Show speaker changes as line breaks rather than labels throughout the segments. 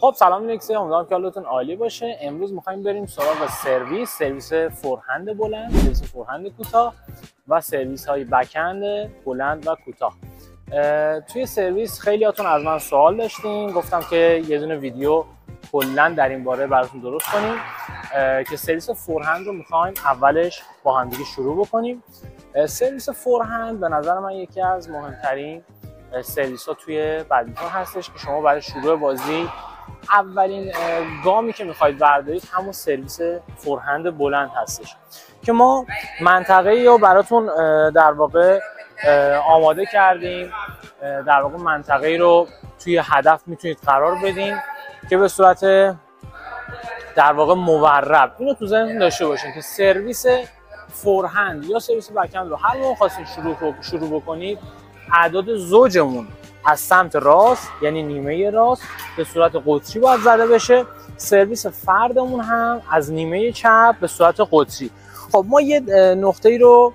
خب سلام نکسی، امیدوارم که حالتون عالی باشه. امروز می‌خوایم بریم سراغ سرویس فورهند بلند، سرویس فورهند کوتاه و سرویس های بک‌اند بلند و کوتاه. توی سرویس خیلیاتون از من سوال داشتین، گفتم که یه دونه ویدیو کلا در این باره براتون درست کنیم که سرویس فورهند رو می‌خوایم اولش با هم دیگه شروع بکنیم. سرویس فورهند به نظر من یکی از مهمترین سرویس ها توی بدمینتون هستش که شما برای شروع بازی اولین گامی که میخواید بردارید همون سرویس فورهند بلند هستش که ما منطقه‌ای رو براتون در واقع آماده کردیم. در واقع منطقه‌ای رو توی هدف میتونید قرار بدین که به صورت در واقع مورب اینو تو ذهنتون داشته باشین که سرویس فورهند یا سرویس بک‌اند رو هر موقع خواستین شروع بکنید، اعداد زوجمون از سمت راست یعنی نیمه راست به صورت قطری باید زده بشه، سرویس فردمون هم از نیمه چپ به صورت قطری. خب ما یه نقطه‌ای رو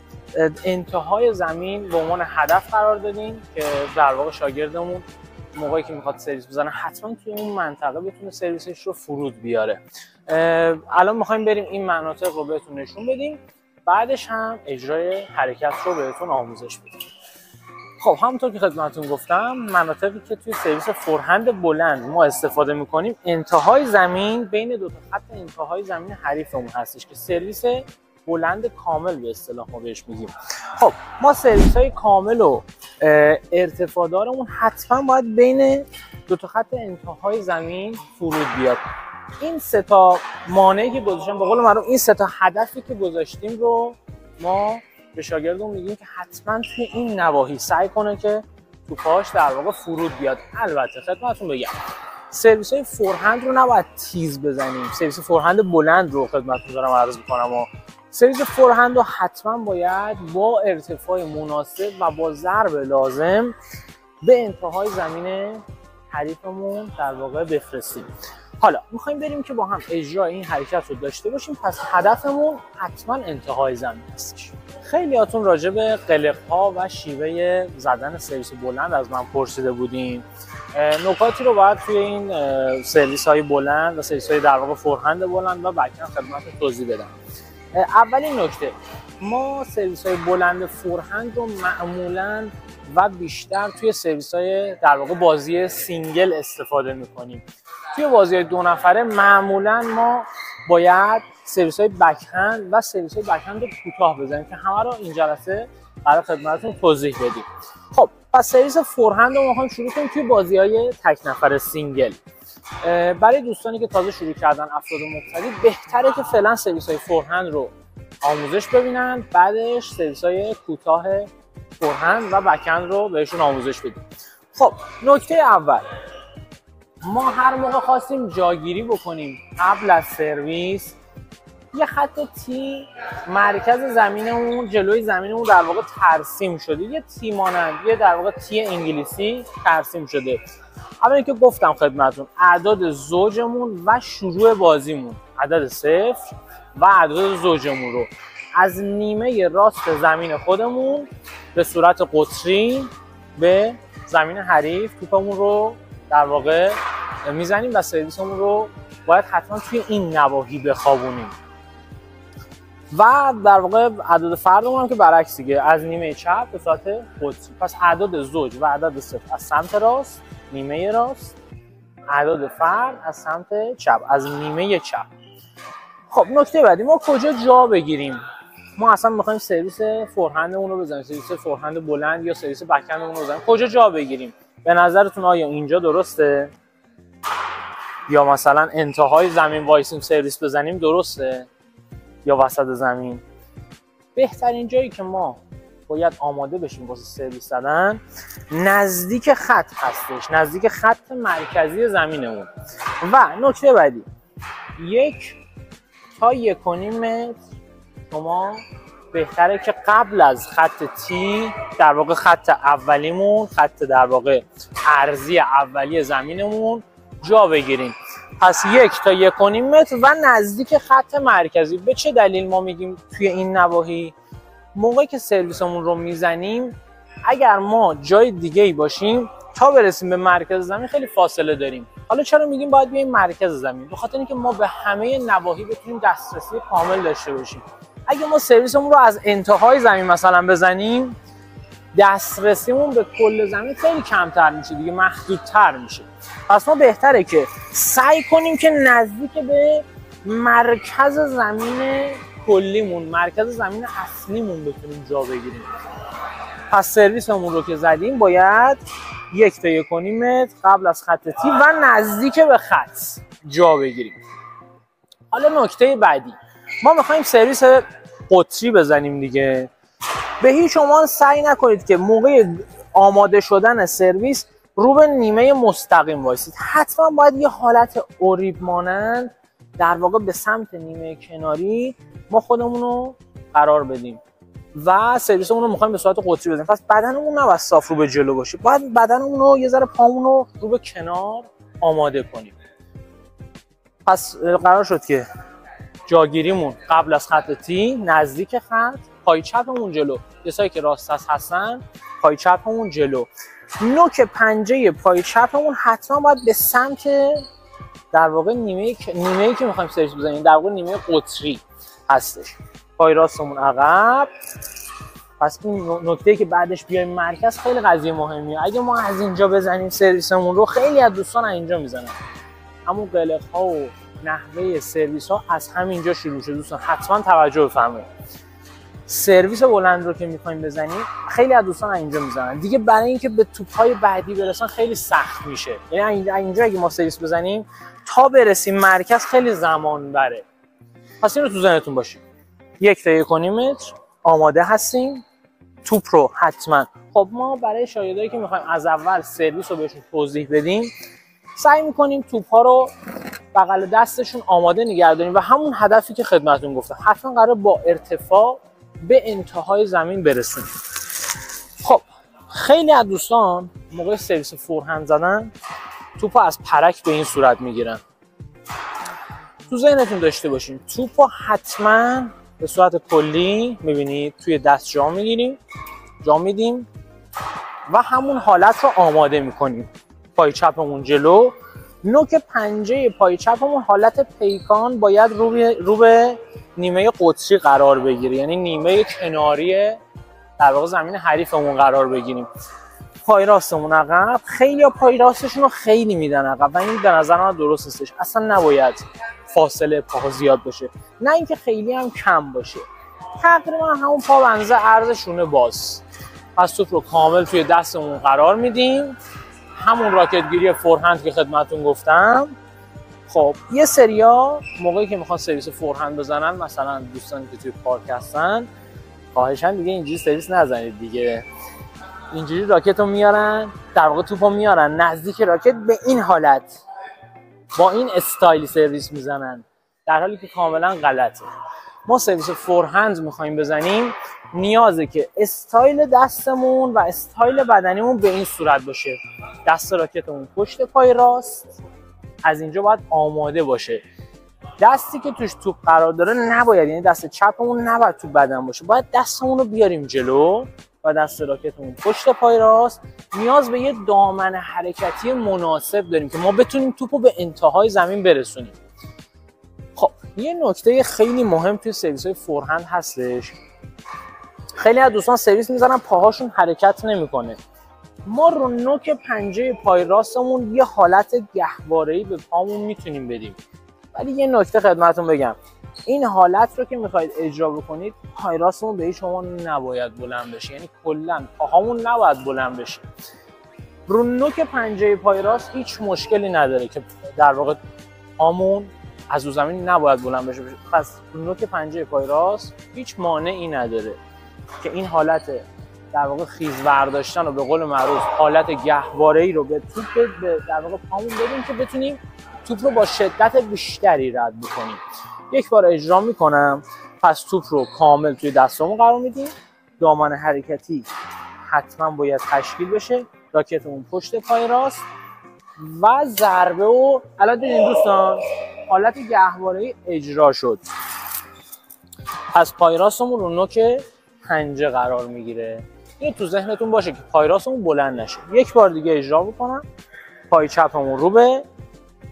انتهای زمین به عنوان هدف قرار دادیم که در واقع شاگردمون موقعی که میخواد سرویس بزنه حتما توی اون منطقه بتونه سرویسش رو فرود بیاره. الان میخوایم بریم این مناطق رو بهتون نشون بدیم، بعدش هم اجرای حرکت رو بهتون آموزش بدیم. خب همونطور که خدمتتون گفتم، مناطقی که توی سرویس فورهند بلند ما استفاده میکنیم انتهای زمین بین دو تا خط انتهای زمین حریفمون هستش که سرویس بلند کامل به اصطلاح ما بهش میگیم. خب ما سرویس های کامل و ارتفاعدارمون حتما باید بین دو تا خط انتهای زمین فرود بیاد. این سه تا مانعی که گذاشتیم، به قول معروف این سه تا هدفی که گذاشتیم رو ما به شاگردمون میگیم که حتما توی این نواحی سعی کنه که توپاش در واقع فرود بیاد. البته خدمتتون بگم سرویس های فورهند رو نباید تیز بزنیم، سرویس فورهند بلند رو خدمتتون دارم عرض میکنم و سرویس فورهند رو حتما باید با ارتفاع مناسب و با ضرب لازم به انتهای زمین حریفمون در واقع بفرستیم. حالا میخوایم بریم که با هم اجرای این حرکت رو داشته باشیم، پس هدفمون حتما انتهای زمین هستش. خیلیاتون راجع به قلق‌ها و شیوه زدن سرویس بلند از من پرسیده بودین. نکاتی رو باید توی این سرویس های بلند و سرویس های در واقع فورهند بلند و بک‌اند خدمتتون توضیح بدم. اولین نکته، ما سرویس های بلند فورهند رو معمولاً و بیشتر توی سرویس های در واقع بازی سینگل استفاده میکنیم. توی بازی های دو نفره معمولاً ما باید سرویس های بک‌اند و سرویس های بک‌اند کوتاه بزنیم که همه رو این جلسه برای خدمتتون توضیح بدیم. خب پس سرویس فورهند رو میخوایم شروع کنیم توی بازی های تک نفره سینگل. برای دوستانی که تازه شروع کردن، افراد مبتدی، بهتره که فعلا سرویس های فورهند رو آموزش ببینن، بعدش سرویس های کوتاه فورهند و بک‌اند رو بهشون آموزش بدیم. خب نکته اول، ما هر موقع خواستیم جاگیری بکنیم قبل از سرویس، یه خط تی مرکز زمینمون جلوی زمینمون در واقع ترسیم شده، یه تی مانند، یه در واقع تی انگلیسی ترسیم شده. اول اینکه گفتم خدمتتون اعداد زوجمون و شروع بازیمون، عدد 0 و اعداد زوجمون رو از نیمه راست زمین خودمون به صورت قطری به زمین حریف توپمون رو در واقع میزنیم و سرویسمون رو باید حتما توی این نواحی بخوابونیم. و در واقع اعداد فردمون هم که برعکس دیگه، از نیمه چپ به صورت قطری. پس اعداد زوج و اعداد 0 از سمت راست نیمه راست، اعداد فرد از سمت چپ از نیمه چپ. خب نکته بعدی، ما کجا جا بگیریم؟ ما اصلا میخوایم سرویس فورهندمون رو بزنیم، سرویس فورهند بلند یا سرویس بک‌اندمون رو بزنیم، کجا جا بگیریم؟ به نظرتون آیا اینجا درسته یا مثلا انتهای زمین وایسیم سرویس بزنیم درسته یا وسط زمین؟ بهترین جایی که ما باید آماده بشیم واسه سرویس زدن نزدیک خط هستش، نزدیک خط مرکزی زمینمون. و نکته بعدی، 1 تا 1.5 متر شما بهتره که قبل از خط تی، در واقع خط اولیمون، خط در واقع عرضی اولی زمینمون، جا بگیریم. پس 1 تا 1.5 متر و نزدیک خط مرکزی. به چه دلیل ما میگیم توی این نواحی؟ موقعی که سرویسمون رو میزنیم، اگر ما جای دیگه‌ای باشیم تا برسیم به مرکز زمین خیلی فاصله داریم. حالا چرا میگیم باید بیایم مرکز زمین؟ به خاطر اینکه ما به همه نواحی بتونیم دسترسی کامل داشته باشیم. اگه ما سرویسمون رو از انتهای زمین مثلا بزنیم، دسترسیمون به کل زمین خیلی کمتر میشه دیگه، محدودتر میشه. پس ما بهتره که سعی کنیم که نزدیک به مرکز زمین کلیمون، مرکز زمین اصلیمون بتونیم جا بگیریم. پس سرویسمون رو که زدیم باید 1 تا 1.5 متر قبل از خط تی و نزدیک به خط جا بگیریم. حالا نکته بعدی، ما میخوایم سرویس قطری بزنیم دیگه. به هیچ عنوان سعی نکنید که موقع آماده شدن سرویس رو به نیمه مستقیم وایسید. حتما باید یه حالت اوریب مانند در واقع به سمت نیمه کناری ما خودمون رو قرار بدیم و سرویسمون رو می‌خوایم به صورت قطری بزنیم. پس بدنمون نباید صاف رو به جلو باشه، باید بدنمون رو یه ذره پامون رو به کنار آماده کنیم. پس قرار شد که جاگیریمون قبل از خط تی نزدیک خط، پای چپمون جلو، کسایی که راست هستن پای چپمون جلو، نوک پنجه پای چپمون حتما باید به سمت در واقع نیمه‌ای که می‌خوایم سرویس بزنیم، در واقع نیمه قطری هستش. پای راستمون عقب. پس این نکته‌ای که بعدش بیایم مرکز خیلی قضیه مهمیه. اگه ما از اینجا بزنیم سرویسمون رو، خیلی از دوستان از اینجا میزنن. همون قلق‌ها و نحوه سرویس‌ها از همینجا شروع شده. دوستان حتما توجه بفرمایید. سرویس بلند رو که می‌خوایم بزنیم، خیلی از دوستان از اینجا میزنن. دیگه برای اینکه به توپ‌های بعدی برسن خیلی سخت میشه. یعنی اینجا اگه ما سرویس بزنیم تا برسیم مرکز خیلی زمان بره. پس این رو تو ذهنتون باشه. 1 تا 1.5 متر آماده هستیم. توپ رو حتما، خب ما برای شاگردایی که میخوایم از اول سرویس رو بهشون توضیح بدیم، سعی میکنیم توپ‌ها رو بغل دستشون آماده نگه داریم و همون هدفی که خدمتتون گفتم، حتما قراره با ارتفاع به انتهای زمین برسیم. خب خیلی از دوستان موقع سرویس فورهند زدن توپو از پرک به این صورت میگیرن. تو ذهنتون داشته باشین توپو حتما به صورت کلی میبینید توی دست جا میگیریم، جا میدیم و همون حالت رو آماده میکنیم. پای چپمون جلو، نوک پنجه پای چپمون حالت پیکان باید رو به نیمه قطری قرار بگیره، یعنی نیمه کناری در واقع زمین حریفمون قرار بگیریم. پای راستمون عقب. خیلی پای راستشون رو خیلی میدن عقب و این به نظر من درست نیستش. اصلا نباید فاصله پاها زیاد باشه، نه اینکه خیلی هم کم باشه، تقریبا همون پا بنزه عرض شونه باز. پس توپ رو کامل توی دستمون قرار میدیم، همون راکت گیری فورهند که خدمتتون گفتم. خب یه سریا موقعی که میخوان سرویس فورهند بزنن، مثلا دوستانی که توی پارک هستن، خواهشاً دیگه اینجوری سرویس نزنید دیگه. اینجوری راکت رو میارن، در واقع توپ رو میارن نزدیک راکت، به این حالت با این استایل سرویس میزنن، در حالی که کاملا غلطه. ما سرویس فورهند میخوایم بزنیم، نیازه که استایل دستمون و استایل بدنیمون به این صورت باشه. دست راکتمون پشت پای راست، از اینجا باید آماده باشه. دستی که توش توپ قرار داره نباید، یعنی دست چپمون نباید تو بدن باشه، باید دستمون رو بیاریم جلو و دست راکتمون پشت پای راست. نیاز به یه دامن حرکتی مناسب داریم که ما بتونیم توپو به انتهای زمین برسونیم. خب یه نکته خیلی مهم توی سرویس‌های فورهند هستش. خیلی از دوستان سرویس میزنن پاهاشون حرکت نمیکنه. ما رو نوک پنجه پای راستمون یه حالت گهواره‌ای به پامون میتونیم بدیم. ولی یه نکته خدمتتون بگم، این حالت رو که میخواید اجرا بکنید، پای راستمون به هیچ عنوان نباید بلند بشه، یعنی کلا پاهامون نباید بلند بشه. رو نوک پنجه پای راست هیچ مشکلی نداره که در واقع پامون از رو زمین نباید بلند بشه. پس رو نوک پنجه پای راست هیچ مانعی نداره که این حالت در واقع خیز برداشتن و به قول معروف حالت گهواره‌ای رو به توپ در واقع پامون بدیم که بتونیم توپ رو با شدت بیشتری رد بکنیم. یک بار اجرا میکنم. پس توپ رو کامل توی دستمون قرار میدیم، دامن حرکتی حتما باید تشکیل بشه، راکتمون پشت پای راست و ضربه و الان دیدین دوستان حالت گهواره‌ای اجرا شد. پس پای راستمون رو نوک پنجه قرار میگیره. این تو ذهنتون باشه که پای راستمون بلند نشه. یک بار دیگه اجرا بکنم. پای چپمون رو به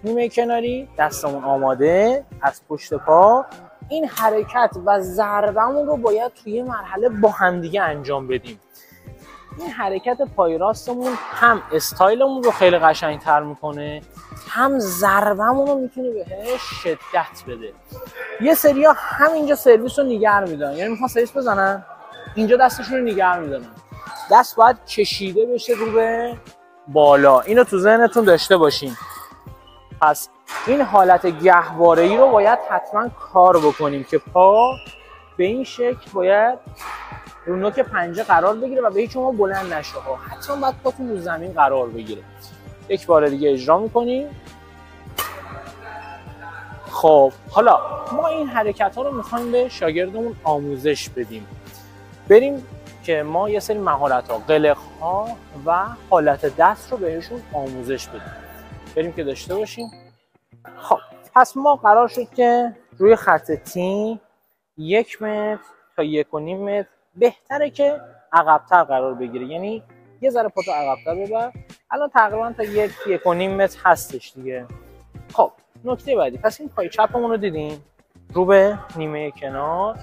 نیمه کناری، دستمون آماده از پشت پا. این حرکت و ضربمون رو باید توی مرحله با همدیگه انجام بدیم. این حرکت پای راستمون هم استایلمون رو خیلی قشنگتر میکنه، هم ضربمون رو میتونه بهش شدت بده. یه سریا همینجا سرویس رو نگه میدارن، یعنی میخوان سرویس بزنن اینجا دستشون رو نگه میدارن. دست باید کشیده بشه رو به بالا، اینو تو ذهنتون داشته باشین. پس این حالت گهواره‌ای رو باید حتما کار بکنیم که پا به این شکل باید رو نوک پنجه قرار بگیره و به هیچ شما بلند نشه ها. حتما باید پاتون رو زمین قرار بگیره. یک بار دیگه اجرا میکنیم. خب حالا ما این حرکت ها رو میخوایم به شاگردمون آموزش بدیم. بریم که ما یه سری مهارت ها، قلق ها و حالت دست رو بهشون آموزش بدیم. بریم که داشته باشیم. خب پس ما قرار شد که روی خط تی 1 متر تا 1.5 متر بهتره که عقب‌تر قرار بگیره، یعنی یه ذره پاتو عقب‌تر ببر. الان تقریبا تا 1.5 متر هستش دیگه. خب نکته بعدی، پس این پای چپمون رو دیدین رو به نیمه کنار.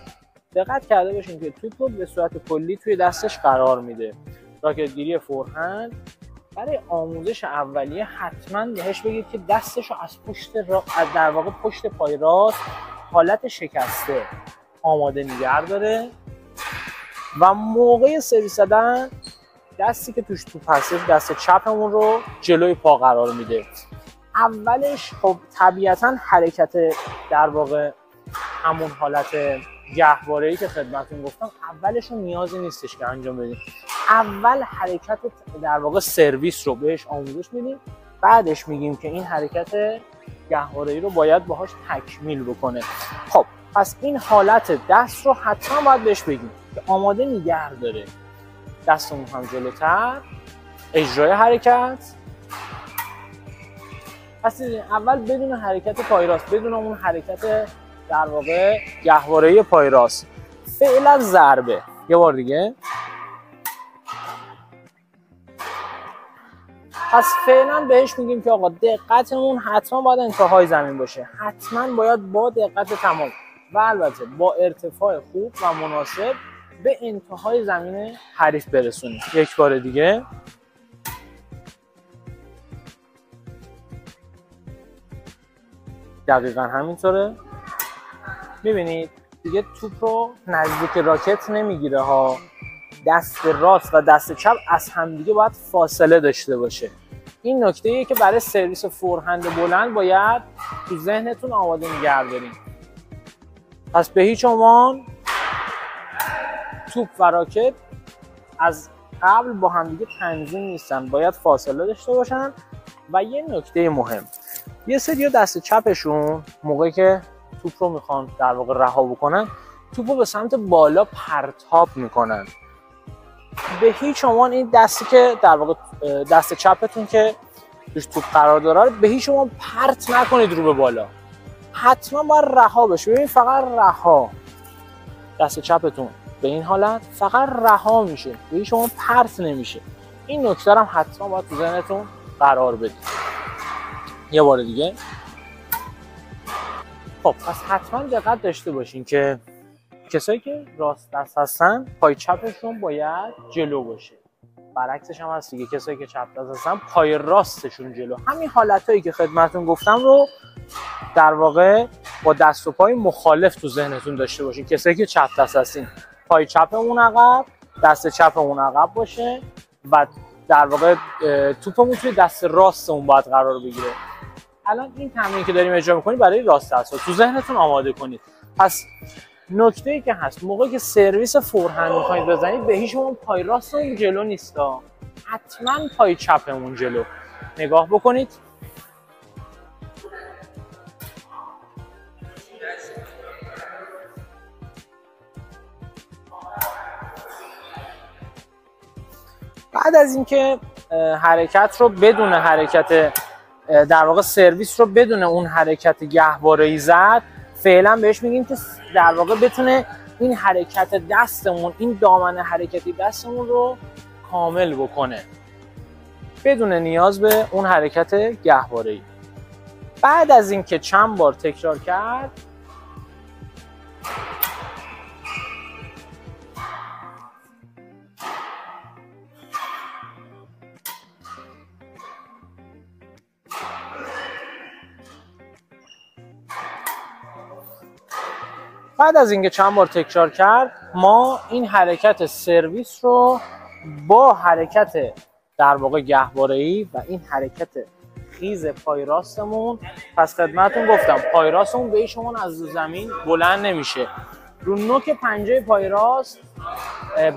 دقت کرده باشین که توپ رو به صورت کلی توی دستش قرار میده. راکتگیری فورهند برای آموزش اولیه حتما بهش بگید که دستش رو از پشت در واقع پشت پای راست حالت شکسته آماده نگه داره و موقع سرویس زدن دستی که توش توپ هست دست چپمون رو جلوی پا قرار میده. اولش خب طبیعتا حرکت در واقع همون حالت گهواره‌ای که خدمتتون گفتم اولش نیازی نیستش که انجام بدیم. اول حرکت در واقع سرویس رو بهش آموزش میدیم، بعدش میگیم که این حرکت گهواره‌ای رو باید باهاش تکمیل بکنه. خب پس این حالت دست رو حتما باید بهش بگیم که آماده نگه داره. دستمون هم جلوتر، اجرای حرکت. پس اول بدون حرکت پای راست، بدون اون حرکت در واقع گهواره‌ای پای راست، فعلا ضربه. یه بار دیگه. پس فعلا بهش میگیم که آقا دقتمون حتما باید انتهای زمین باشه، حتما باید با دقت تمام و البته با ارتفاع خوب و مناسب به انتهای زمین حریف برسونیم. یک بار دیگه. دقیقا همینطوره. میبینید دیگه توپ رو نزدیک راکت نمیگیره ها. دست راست و دست چپ از همدیگه باید فاصله داشته باشه. این نکته ایه که برای سرویس فورهند بلند باید تو ذهنتون آماده نگه دارین. پس به هیچ عنوان توپ و راکت از قبل با همدیگه تنظیم نیستن، باید فاصله داشته باشن. و یه نکته مهم، یه سری دست چپشون موقعی که توپ رو میخوان در واقع رها بکنن، توپ رو به سمت بالا پرتاب میکنن. به هیچ عنوان این دستی که در واقع دست چپتون که توش توپ قرار داره به هیچ عنوان پرت نکنید رو به بالا، حتما باید رها بشه. ببین فقط رها، دست چپتون به این حالت فقط رها میشه، به هیچ عنوان پرت نمیشه. این نکته هم حتما باید تو ذهنتون قرار بدید. یه بار دیگه. خب پس حتما دقت داشته باشین که کسایی که راست دست هستن پای چپشون باید جلو باشه، برعکسش هم هست دیگه، کسایی که چپ دست هستن پای راستشون جلو. همین حالتایی که خدمتتون گفتم رو در واقع با دست و پای مخالف تو ذهنتون داشته باشین. کسایی که چپ دست هستین پای چپمون عقب، دست چپمون عقب باشه و در واقع توپمون توی دست راستمون باید قرار بگیره. الان این تمرین که داریم اجرا می‌کنیم برای راست دست تو ذهنتون آماده کنید. پس نکته‌ای که هست موقعی که سرویس فورهند می‌خواید بزنید به هیچ عنوان پای راستمون جلو نیستا، حتما پای چپمون جلو. نگاه بکنید. بعد از اینکه حرکت رو بدون حرکت در واقع سرویس رو بدون اون حرکت گهواره‌ای زد، فعلا بهش میگیم که در واقع بتونه این حرکت دستمون، این دامنه حرکتی دستمون رو کامل بکنه بدون نیاز به اون حرکت گهواره‌ای. بعد از اینکه چند بار تکرار کرد ما این حرکت سرویس رو با حرکت در واقع گهواره‌ای و این حرکت خیز پای راستمون، پس خدمتتون گفتم پای راستمون به شما از زمین بلند نمیشه، رو نوک پنجه پای راست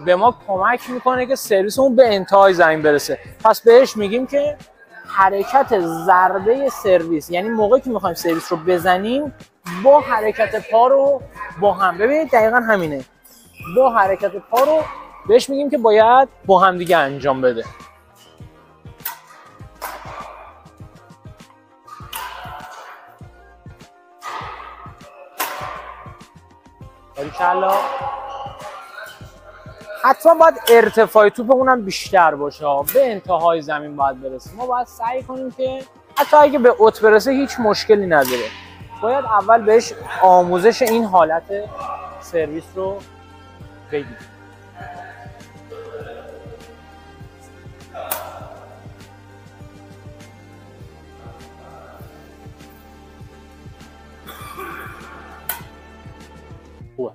به ما کمک میکنه که سرویسمون به انتهای زمین برسه. پس بهش میگیم که حرکت ضربه سرویس، یعنی موقعی که میخوایم سرویس رو بزنیم با حرکت پا رو با هم، ببینید دقیقا همینه، با حرکت پا رو بهش میگیم که باید با هم دیگه انجام بده. باریکلا. حتما باید ارتفاع توپمون هم بیشتر باشه، به انتهای زمین باید برسه. ما باید سعی کنیم که حتی اگه به اوت برسه هیچ مشکلی نداره. باید اول بهش آموزش این حالت سرویس رو بگیم. خوبه.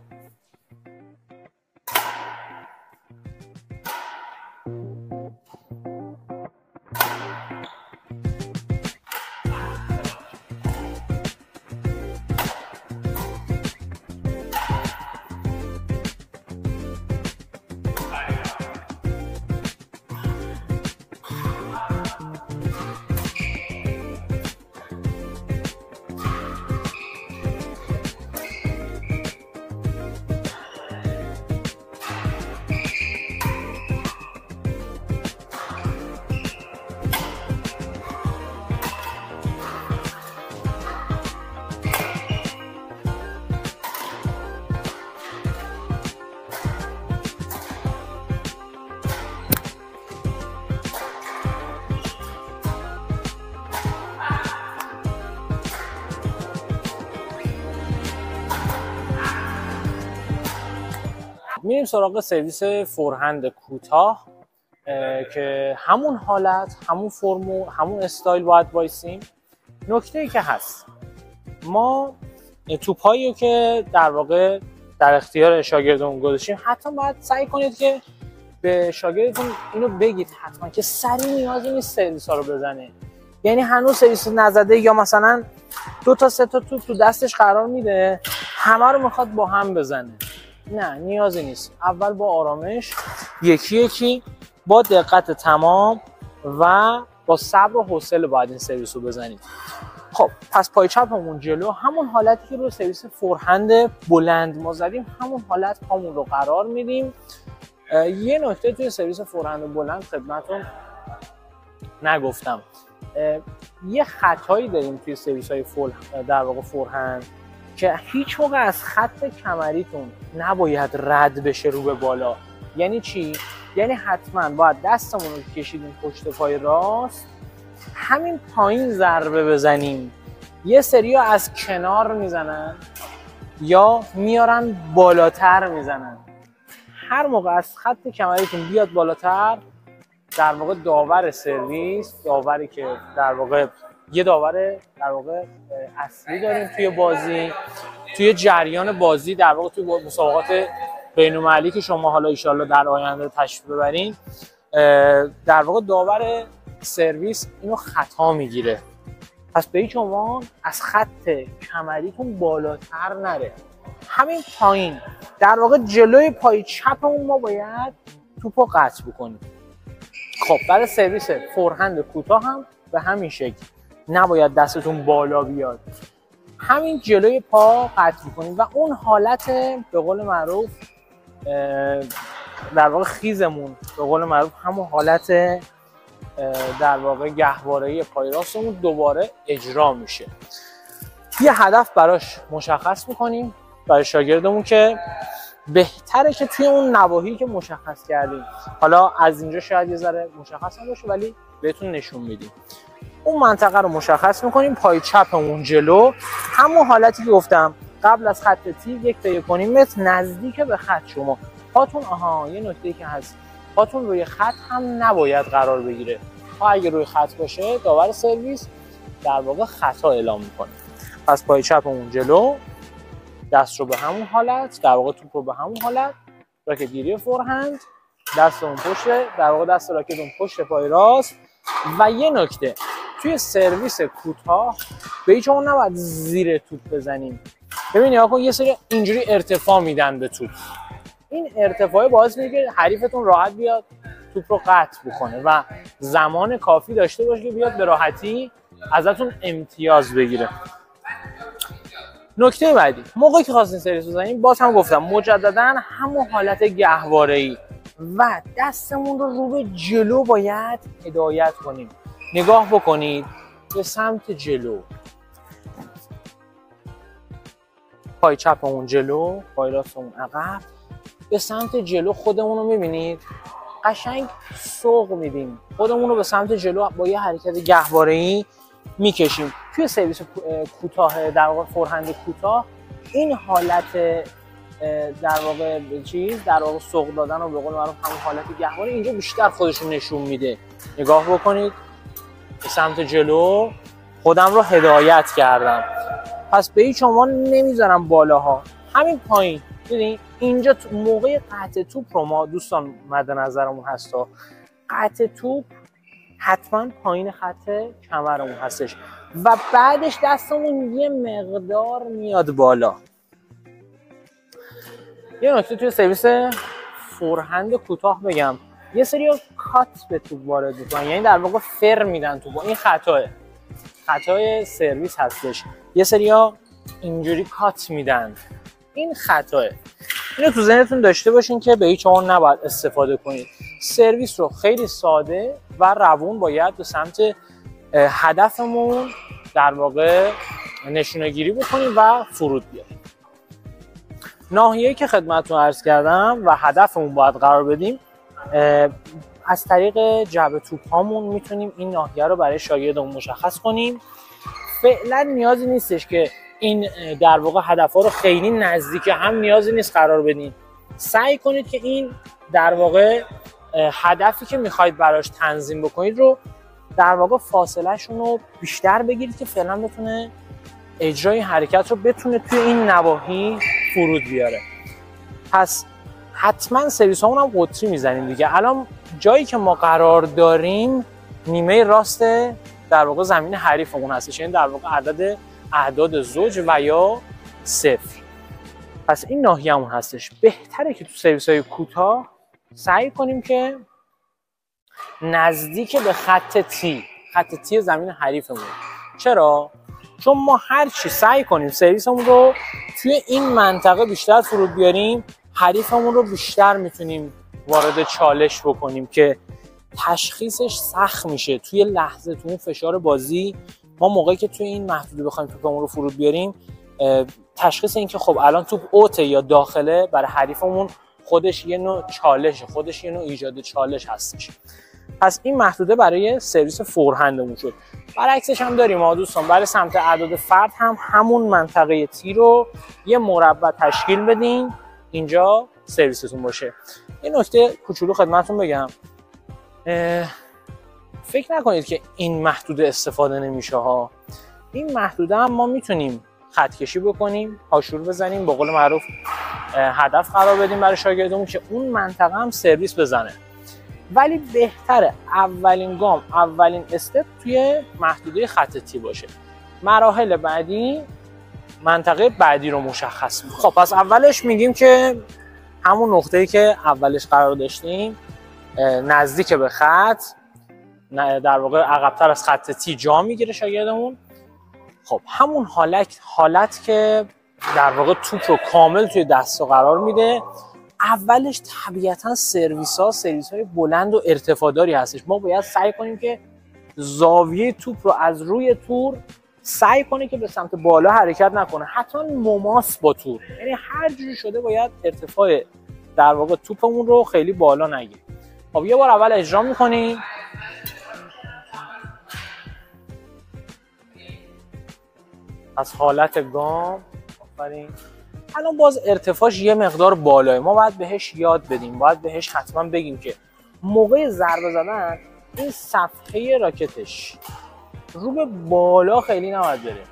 میریم سراغ سرویس فورهند کوتاه که همون حالت، همون فرمو، همون استایل باید وایسیم. نکته‌ای که هست، ما توپایی که در واقع در اختیار شاگردمون گذاشتیم، حتما باید سعی کنید که به شاگردتون اینو بگید حتما که سریع نیازی نیست سرویس ها رو بزنه. یعنی هنوز سرویس نزده یا مثلا 2 تا 3 تا توپ تو دستش قرار میده، همه رو میخواد با هم بزنه. نه، نیازی نیست. اول با آرامش، یکی یکی، با دقت تمام و با صبر و حوصله باید این سرویس رو بزنید. خب پس پای چپمون جلو، همون حالتی که رو سرویس فورهند بلند ما زدیم، همون حالت پامون رو قرار میدیم. یه نکته توی سرویس فورهند بلند خدمتتون نگفتم، یه خطایی داریم توی سرویس های در واقع فورهند که هیچ موقع از خط کمریتون نباید رد بشه رو به بالا. یعنی چی؟ یعنی حتما باید دستمون رو کشیدیم پشت پای راست، همین پایین ضربه بزنیم. یه سری‌ها از کنار میزنن یا میارن بالاتر میزنن. هر موقع از خط کمریتون بیاد بالاتر، در واقع داور سرویس، داوری که در واقع یه داور در واقع اصلی داریم توی بازی، توی جریان بازی، در واقع توی مسابقات بین‌المللی که شما حالا ان شاءالله در آینده تشریف ببرین، در واقع داور سرویس اینو خطا میگیره. پس به هیچ عنوان از خط کمریتون بالاتر نره، همین پایین در واقع جلوی پای چپمون ما باید توپو قطع بکنیم. خب برای سرویس فورهند کوتاه هم به همین شکل، نباید دستتون بالا بیاد، همین جلوی پا قطع کنیم و اون حالت به قول معروف در واقع خیزمون، به قول معروف همون حالت در واقع گهواره‌ای پای راستمون دوباره اجرا میشه. یه هدف براش مشخص میکنیم برای شاگردمون که بهتره که توی اون نواحی که مشخص کردیم، حالا از اینجا شاید یه ذره مشخص نباشه ولی بهتون نشون میدیم، اون منطقه رو مشخص میکنیم. پای چپمون جلو، همون حالتی که گفتم قبل از خط تی 1 تا 1.5 متر نزدیک به خط. شما پاتون یه نکته‌ای که هست، پاتون روی خط هم نباید قرار بگیره. پا اگه روی خط باشه داور سرویس در واقع خطا اعلام میکنه. پس پای چپمون جلو، دست رو به همون حالت، در واقع توپ رو به همون حالت، راکت گیری فورهند، دستمون پشت، در واقع دست راکتمون پشت پای راست. و یه نکته توی سرویس کوتاه به هیچ عنوان نباید زیر توپ بزنیم. ببینید آقا یه سری اینجوری ارتفاع میدن به توپ، این ارتفاع باعث میشه که حریفتون راحت بیاد توپ رو قطع بکنه و زمان کافی داشته باشه که بیاد به راحتی ازتون امتیاز بگیره. نکته بعدی، موقعی که خواستین سرویس بزنیم، باز هم گفتم مجددا همون حالت گهواره‌ای و دستمون رو به جلو باید هدایت کنیم. نگاه بکنید به سمت جلو، پای چپمون جلو، پای راستمون عقب، به سمت جلو خودمون رو میبینید قشنگ سوق میدیم، خودمون رو به سمت جلو با یه حرکت گهواره‌ای میکشیم. توی سرویس کوتاه، در واقع فورهند کوتاه، این حالت در واقع در واقع سوق دادن رو به قول معروف همون حالت گهواره اینجا بیشتر خودشون نشون میده. نگاه بکنید به سمت جلو، خودم رو هدایت کردم. پس به هیچ عنوان نمیذارم بالاها، همین پایین. ببین اینجا موقع قطع توپ رو ما دوستان مد نظرمون هستا، قطع توپ حتما پایین خط کمرمون هستش و بعدش دستمون یه مقدار میاد بالا. یه نکته توی سرویس فورهند کوتاه بگم، یه سری کات به توپ وارد میکنن، یعنی در واقع فر میدن توپ. این خطای سرویس هستش. یه سریا اینجوری کات میدن، این خطاه. اینو تو ذهنتون داشته باشین که به هیچ عنوان نباید استفاده کنید. سرویس رو خیلی ساده و روون باید به سمت هدفمون در واقع نشونه گیری بکنیم و فرود بیاریم. ناحیه‌ای که خدمتتون عرض کردم و هدفمون باید قرار بدیم، از طریق جعبه توپ هامون میتونیم این ناحیه رو برای شاگردمون مشخص کنیم. فعلا نیازی نیستش که این در واقع هدف‌ها رو خیلی نزدیک هم نیازی نیست قرار بدین. سعی کنید که این در واقع هدفی که میخواید براش تنظیم بکنید رو در واقع فاصله‌شون رو بیشتر بگیرید که فعلا بتونه اجرای حرکت رو بتونه توی این نواحی فرود بیاره. پس حتما سرویس هامون هم قطری میزنیم دیگه. الان جایی که ما قرار داریم نیمه راست در واقع زمین حریفمون هستش، یعنی در واقع اعداد زوج و یا صفر. پس این ناحیه‌مون هستش. بهتره که تو سرویس‌های کوتاه سعی کنیم که نزدیک به خط تی زمین حریفمون. چرا؟ چون ما هر چی سعی کنیم سرویسمون رو توی این منطقه بیشتر فرود بیاریم، حریفمون رو بیشتر میتونیم وارد چالش بکنیم که تشخیصش سخت میشه توی لحظه. تو اون فشار بازی ما موقعی که توی این محدوده بخوایم توپمون رو فرود بیاریم، تشخیص این که خب الان توپ اوته یا داخله برای حریفمون خودش یه نوع چالشه، خودش یه نوع ایجاد چالش هستش. پس این محدوده برای سرویس فورهندمون شد. برعکسش هم داریم ما دوستان، برای سمت اعداد فرد هم همون منطقه تی رو یه مربع تشکیل بدین اینجا سرویستون باشه. یه نکته کوچولو خدمتتون بگم، فکر نکنید که این محدوده استفاده نمیشه ها. این محدوده هم ما میتونیم خط کشی بکنیم، هاشور بزنیم، به قول معروف هدف قرار بدیم برای شاگردمون که اون منطقه هم سرویس بزنه. ولی بهتره اولین گام، اولین استپ توی محدوده خط تی باشه. مراحل بعدی منطقه بعدی رو مشخص می‌کنه. خب پس اولش میگیم که همون نقطه‌ای که اولش قرار داشتیم نزدیک به خط، در واقع عقب‌تر از خط تی جا میگیره شاگردمون. خب همون حالت که در واقع توپ رو کامل توی دستا قرار میده. اولش طبیعتا سرویس‌های بلند و ارتفاعداری هستش. ما باید سعی کنیم که زاویه توپ رو از روی تور سعی کنه که به سمت بالا حرکت نکنه، حتما مماس با تور، یعنی هر جوری شده باید ارتفاع در واقع توپمون رو خیلی بالا نگیریم. خب یه بار اول اجرا می‌کنیم. از حالت گام. آفرین. الان باز ارتفاعش یه مقدار بالاه، ما باید بهش یاد بدیم، باید بهش حتما بگیم که موقع ضربه زدن این صفحه راکتش رو به بالا خیلی نباید بره،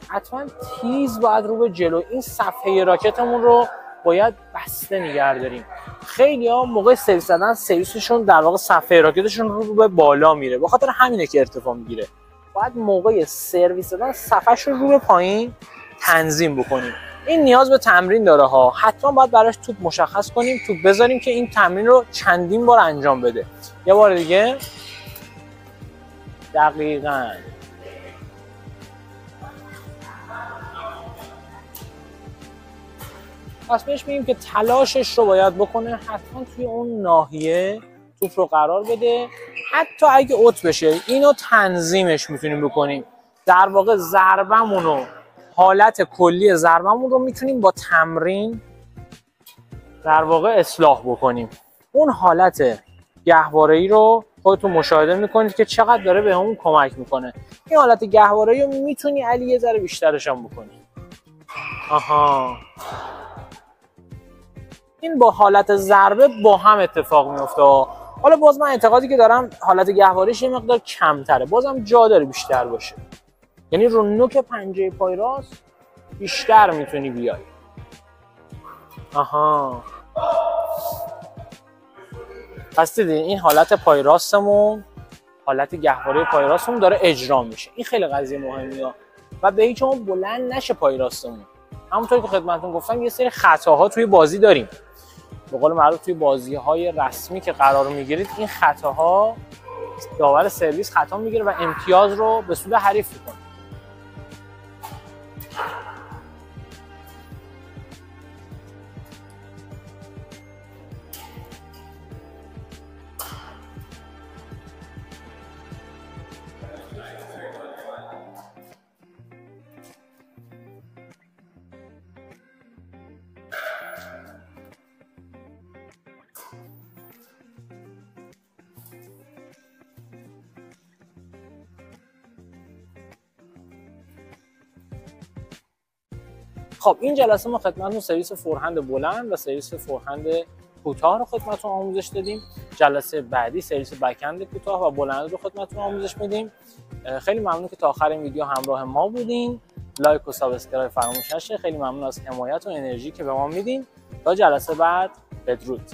حتما تیز باید رو به جلو. این صفحه راکتمون رو باید بسته نگه داریم. خیلی ها موقع سرویس زدن سرویسشون در واقع صفحه راکتشون رو به بالا میره، به خاطر همینه که ارتفاع میگیره. باید موقع سرویس زدن صفحهش رو به پایین تنظیم بکنیم. این نیاز به تمرین داره ها، حتما باید براش توپ مشخص کنیم، توپ بذاریم که این تمرین رو چندین بار انجام بده. یه بار دیگه. دقیقاً. پس بهش میگیم که تلاشش رو باید بکنه، حتما توی اون ناحیه توپ رو قرار بده. حتی اگه اوت بشه اینو تنظیمش میتونیم بکنیم. در واقع ضربمون رو، حالت کلی ضربمون رو میتونیم با تمرین در واقع اصلاح بکنیم. اون حالت گهواره‌ای رو خودتون مشاهده میکنید که چقدر داره بهمون کمک میکنه. این حالت گهواره‌ای رو میتونی علی یه ذره بیشترش هم بکنی. آها. این با حالت ضربه با هم اتفاق میفته. حالا باز من اعتقادی که دارم حالت گهواره‌اش یه مقدار کمتره، بازم جا داره بیشتر باشه. یعنی رو نوک پنجه پای راست بیشتر میتونی بیای. آها. پس دیدین این حالت پای راستمون، حالت گهواره پای راستمون داره اجرا میشه. این خیلی قضیه مهمیه و به هیچ عنوان بلند نشه پای راستمون. همونطور که خدمتتون گفتم یه سری خطاها توی بازی داریم. به قول معروف توی بازی‌های رسمی که قرار میگیرید این خطاها داور سرویس خطا میگیره و امتیاز رو به سود حریف میکنه. خب این جلسه ما خدمتتون سرویس فورهند بلند و سرویس فورهند کوتاه رو خدمتتون آموزش دادیم. جلسه بعدی سرویس بک‌اند کوتاه و بلند رو خدمتتون آموزش میدیم. خیلی ممنون که تا آخر این ویدیو همراه ما بودین. لایک و سابسکرایب فراموش نشه. خیلی ممنون از حمایت و انرژی که به ما میدین. تا جلسه بعد، بدرود.